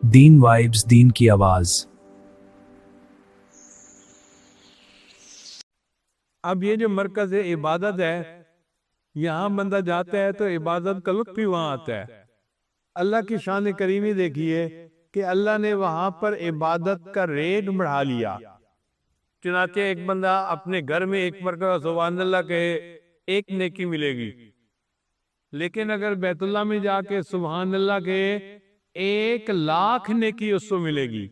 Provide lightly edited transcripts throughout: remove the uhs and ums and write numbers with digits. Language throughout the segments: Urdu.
دین وائبز، دین کی آواز۔ اب یہ جو مرکز عبادت ہے، یہاں بندہ جاتا ہے تو عبادت کا لطف بھی وہاں آتا ہے۔ اللہ کی شان کریمی دیکھیے کہ اللہ نے وہاں پر عبادت کا ریٹ بڑھا لیا۔ چنانچہ ایک بندہ اپنے گھر میں ایک مرتبہ سبحان اللہ کہے، ایک نیکی ملے گی، لیکن اگر بیت اللہ میں جا کے سبحان اللہ کہے، 1,00,000 نیکی اس کو ملے گی۔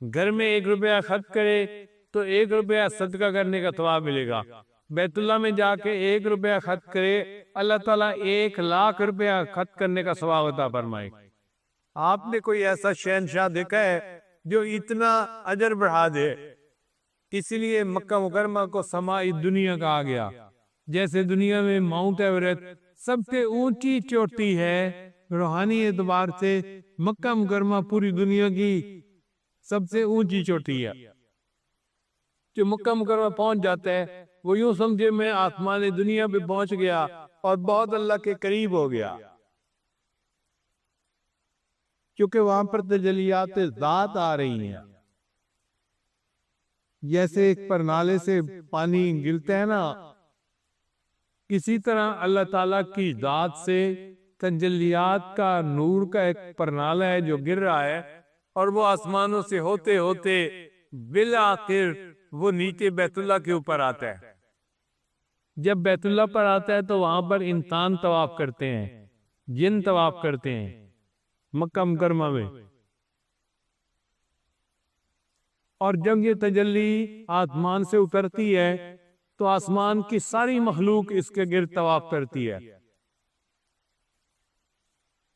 گھر میں 1 روپیہ خرچ کرے تو 1 روپیہ صدقہ کرنے کا ثواب ملے گا۔ بیت اللہ میں جا کے 1 روپیہ خرچ کرے، اللہ تعالیٰ 1,00,000 روپیہ خرچ کرنے کا ثواب عطا فرمائے۔ آپ نے کوئی ایسا شہنشاہ دیکھا ہے جو اتنا اجر بڑھا دے؟ اس لیے مکہ مکرمہ کو سمائی دنیا کہا گیا۔ جیسے دنیا میں ماؤنٹ ایوریسٹ سب سے اونچی چوٹی ہے، روحانی اعتبار سے مکہ مکرمہ پوری دنیا کی سب سے اونچی چوٹی ہے۔ جو مکہ مکرمہ پہنچ جاتا ہے وہ یوں سمجھے میں آسمان دنیا پہ پہنچ گیا اور بہت اللہ کے قریب ہو گیا، کیونکہ وہاں پر تجلیات ذات آ رہی ہیں۔ جیسے ایک پرنالے سے پانی گرتا ہے نا، اسی طرح اللہ تعالیٰ کی ذات سے تجلیات کا نور کا ایک پرنالہ ہے جو گر رہا ہے، اور وہ آسمانوں سے ہوتے ہوتے بالآخر وہ نیچے بیت اللہ کے اوپر آتا ہے۔ جب بیت اللہ پر آتا ہے تو وہاں پر انسان طواف کرتے ہیں، جن طواف کرتے ہیں مکہ مکرمہ میں، اور جب یہ تجلی آسمان سے اترتی ہے تو آسمان کی ساری مخلوق اس کے گرد طواف کرتی ہے۔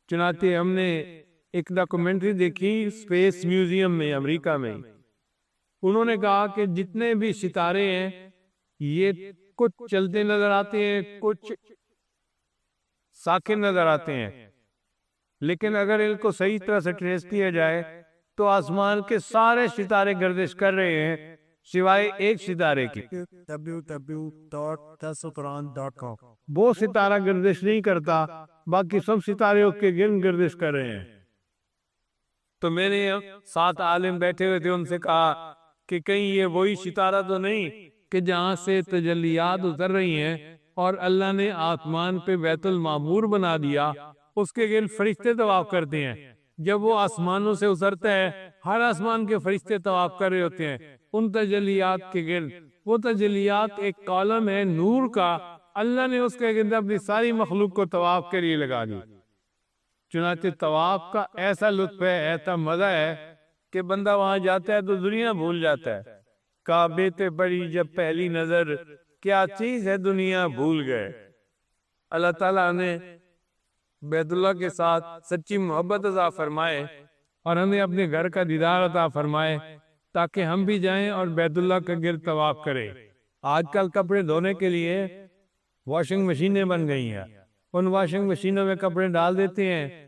چنانچہ ہم نے ایک ڈاکومنٹری دیکھی اسپیس میوزیم میں امریکہ میں، انہوں نے کہا کہ جتنے بھی ستارے ہیں یہ کچھ چلتے نظر آتے ہیں، کچھ ساکن نظر آتے ہیں، لیکن اگر ان کو صحیح طرح سے ٹریس کیا جائے تو آسمان کے سارے ستارے گردش کر رہے ہیں سوائے ایک ستارے کی۔ www.dasquran.com وہ ستارہ گردش نہیں کرتا، باقی سب ستارے اس کے گرد گردش کر رہے ہیں۔ تو میں نے 7 عالم بیٹھے ہوئے تھے، ان سے کہا کہ کہیں یہ وہی ستارہ تو نہیں کہ جہاں سے تجلیات اتر رہی ہیں اور اللہ نے آسمان پہ بیت المعمور بنا دیا، اس کے گرد فرشتے طواف کرتے ہیں۔ جب وہ آسمانوں سے اترتا ہے ہر آسمان کے فرشتے طواف کر رہے ہوتے ہیں ان تجلیات کے گرد۔ وہ تجلیات ایک کالم ہے نور کا، اللہ نے اس کے گرد اپنی ساری مخلوق کو طواف کے لیے لگا دی۔ چنانچہ طواف کا ایسا لطف ہے، ایسا مزہ ہے کہ بندہ وہاں جاتا ہے تو دنیا بھول جاتا ہے۔ کعبے تے پڑی جب پہلی نظر، کیا چیز ہے دنیا بھول گئے۔ اللہ تعالیٰ نے بیت اللہ کے ساتھ سچی محبت عطا فرمائے اور ہمیں اپنے گھر کا دیدار عطا فرمائے تاکہ ہم بھی جائیں اور بیت اللہ کا گرد طواف کریں۔ آج کل کپڑے دھونے کے لیے واشنگ مشینیں بن گئی ہیں، ان واشنگ مشینوں میں کپڑے ڈال دیتے ہیں،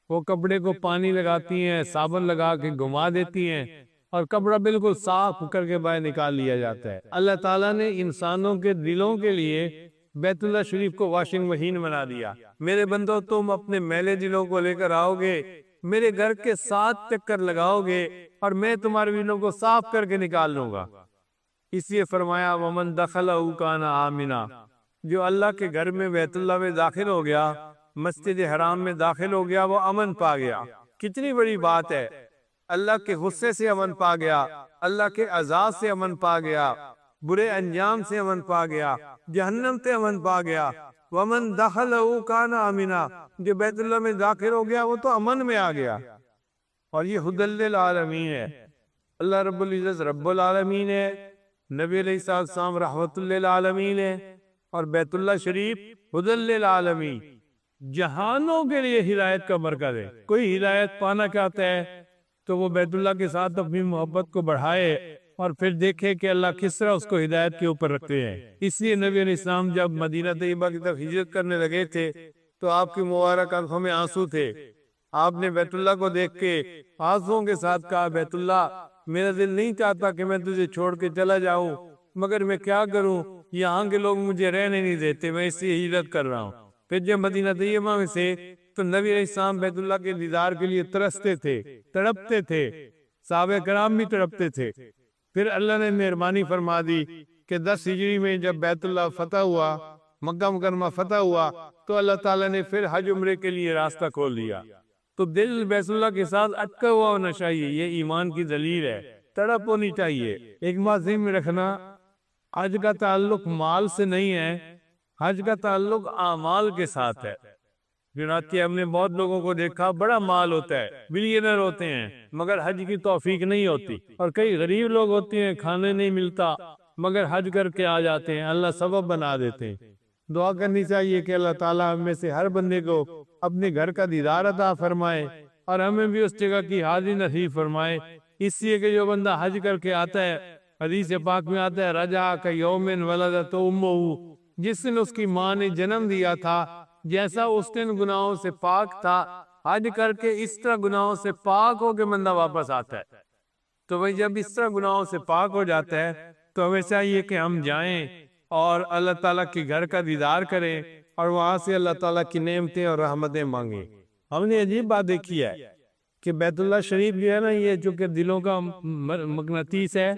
وہ کپڑے کو پانی لگاتی ہیں، صابن لگا کے گھما دیتی ہیں اور کپڑا بالکل صاف کر کے باہر نکال لیا جاتا ہے۔ اللہ تعالیٰ نے انسانوں کے دلوں کے لیے بیت اللہ شریف کو واشنگ مشین بنا دیا۔ میرے بندو، تم اپنے میلے دلوں کو لے کر آؤ گے، میرے گھر کے 7 چکر لگاؤ گے اور میں تمہارے دلوں کو صاف کر کے نکال لوں گا۔ اس لیے فرمایا وَمَن دَخَلَهُ كَانَ آمِنًا، جو اللہ کے گھر میں بیت اللہ میں داخل ہو گیا، مسجد حرام میں داخل ہو گیا، وہ امن پا گیا۔ کتنی بڑی بات ہے، اللہ کے غصے سے امن پا گیا، اللہ کے عذاب سے امن پا گیا، برے انجام سے امن پا گیا، جہنم سے امن پا گیا۔ وَمَن دَخَلَهُ كَانَ آمِنًا، جو بیت اللہ میں داخل ہو گیا وہ تو امن میں آ گیا۔ اور یہ ہدی للعالمین ہے، اللہ رب العزت رب العالمین ہے، نبی علیہ السلام رحمت للعالمین ہے، اور بیت اللہ شریف ہدی للعالمین، جہانوں کے لیے ہدایت کا مرکز ہے۔ کوئی ہدایت پانا چاہتا ہے تو وہ بیت اللہ کے ساتھ اپنی محبت کو بڑھائے اور پھر دیکھے کہ اللہ کس طرح اس کو ہدایت کے اوپر رکھتے ہیں۔ اس لیے نبی علیہ السلام جب مدینہ طیبہ کی طرف ہجرت کرنے لگے تھے تو آپ کی مبارک آنکھوں میں آنسو تھے۔ آپ نے بیت اللہ کو دیکھ کے آنسوؤں کے ساتھ کہا، بیت اللہ میرا دل نہیں چاہتا کہ میں تجھے چھوڑ کے چلا جاؤں، مگر میں کیا کروں، یہاں کے لوگ مجھے رہنے نہیں دیتے، میں اس لیے ہجرت کر رہا ہوں۔ پھر جب مدینہ طیبہ میں سے تو نبی علیہ السلام بیت اللہ کے دیدار کے لیے ترستے تھے، تڑپتے تھے، صحابہ کرام بھی تڑپتے تھے۔ پھر اللہ نے مہربانی فرما دی کہ 10 ہجری میں جب بیت اللہ فتح ہوا، مکہ مکرمہ فتح ہوا، تو اللہ تعالیٰ نے پھر حج عمرے کے لیے راستہ کھول دیا۔ تو دل بیت اللہ کے ساتھ اٹکا ہوا ہونا چاہیے، یہ ایمان کی دلیل ہے، تڑپ ہونی چاہیے۔ ایک بات ذہن میں رکھنا، حج کا تعلق مال سے نہیں ہے، حج کا تعلق اعمال کے ساتھ ہے۔ چنانچہ ہم نے بہت لوگوں کو دیکھا، بڑا مال ہوتا ہے، بلینر ہوتے ہیں، مگر حج کی توفیق نہیں ہوتی۔ اور کئی غریب لوگ ہوتے ہیں، کھانے نہیں ملتا، مگر حج کر کے آ جاتے ہیں، اللہ سبب بنا دیتے ہیں۔ دعا کرنی چاہیے کہ اللہ تعالیٰ ہم میں سے ہر بندے کو اپنے گھر کا دیدار عطا فرمائے، اور ہمیں بھی اس جگہ کی حاضری نصیب فرمائے۔ اس لیے کہ جو بندہ حج کر کے آتا ہے، حدیث پاک میں آتا ہے، رجع کیوم ولدت امہ، جس دن اس کی ماں نے جنم دیا تھا، جیسا اس دن گناہوں سے پاک تھا، حج کر کے اس طرح گناہوں سے پاک ہو کے بندہ واپس آتا ہے۔ تو بھئی جب اس طرح گناہوں سے پاک ہو جاتا ہے تو ہمیں چاہیے کہ ہم جائیں اور اللہ تعالیٰ کے گھر کا دیدار کریں، اور وہاں سے اللہ تعالیٰ کی نعمتیں اور رحمتیں مانگیں۔ ہم نے عجیب بات دیکھی ہے کہ بیت اللہ شریف جو ہے نا، یہ چونکہ دلوں کا مقناطیس ہے،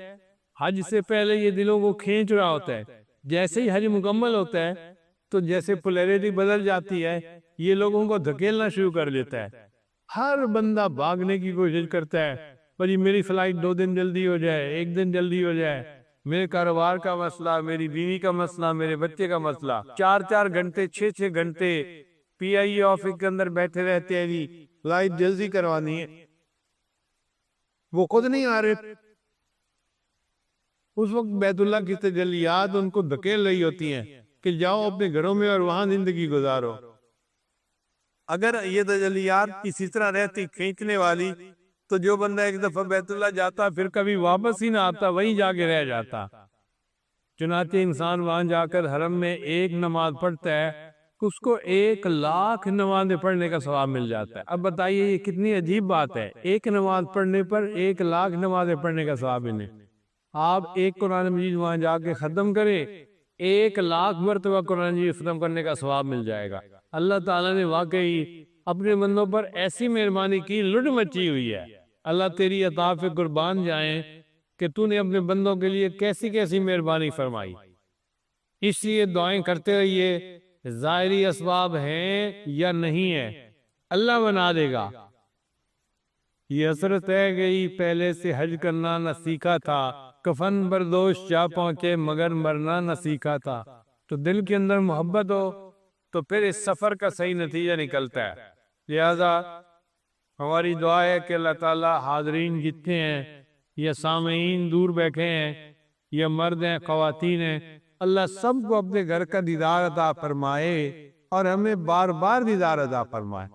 حج سے پہلے یہ دلوں کو کھینچ رہا ہوتا ہے۔ جیسے ہی حج مکمل ہوتا ہے تو جیسے پولیرٹی بدل جاتی ہے، یہ لوگوں کو دھکیلنا شروع کر دیتا ہے۔ ہر بندہ بھاگنے کی کوشش کرتا ہے، بھئی میری فلائٹ 2 دن جلدی ہو جائے، 1 دن جلدی ہو جائے، میرے کاروبار کا مسئلہ، میری بیوی کا مسئلہ، میرے بچے کا مسئلہ۔ 4 گھنٹے 6 گھنٹے پی آئی اے آفس کے اندر بیٹھے رہتے ہیں، جی فلائٹ جلدی کروانی ہے، وہ خود نہیں آ رہے۔ اس وقت بیت اللہ کی تجلیات ان کو دھکیل رہی ہوتی ہیں کہ جاؤ اپنے گھروں میں اور وہاں زندگی گزارو۔ اگر یہ تجلیات اسی طرح رہتی کھینچنے والی، تو جو بندہ ایک دفعہ بیت اللہ جاتا پھر کبھی واپس ہی نہ آتا، وہیں جا کے رہ جاتا۔ چنانچہ انسان وہاں جا کر حرم میں ایک نماز پڑھتا ہے، اس کو 1,00,000 نمازیں پڑھنے کا ثواب مل جاتا ہے۔ اب بتائیے یہ کتنی عجیب بات ہے، ایک نماز پڑھنے پر 1,00,000 نمازیں پڑھنے کا ثواب ملے۔ آپ ایک قرآن مجید وہاں جا کے ختم کریں، 1,00,000 مرتبہ قرآن مجید ختم کرنے کا ثواب مل جائے گا۔ اللہ تعالیٰ نے واقعی اپنے بندوں پر ایسی مہربانی کی، لٹ مچی ہوئی ہے۔ اللہ تیری عطا پہ قربان جائیں کہ تو نے اپنے بندوں کے لیے کیسی کیسی مہربانی فرمائی۔ اس لیے دعائیں کرتے رہیے، ظاہری اسباب ہیں یا نہیں ہے، اللہ بنا دے گا۔ یہ حسرت ہے گئی پہلے سے حج کرنا نہ سیکھا تھا، کفن بردوش جا پہنچے مگر مرنا نہ سیکھا تھا۔ تو دل کے اندر محبت ہو تو پھر اس سفر کا صحیح نتیجہ نکلتا ہے۔ لہذا ہماری دعا ہے کہ اللہ تعالیٰ حاضرین جتنے ہیں یا سامعین دور بیٹھے ہیں یا مرد ہیں خواتین ہیں، اللہ سب کو اپنے گھر کا دیدار عطا فرمائے اور ہمیں بار بار دیدار عطا فرمائے۔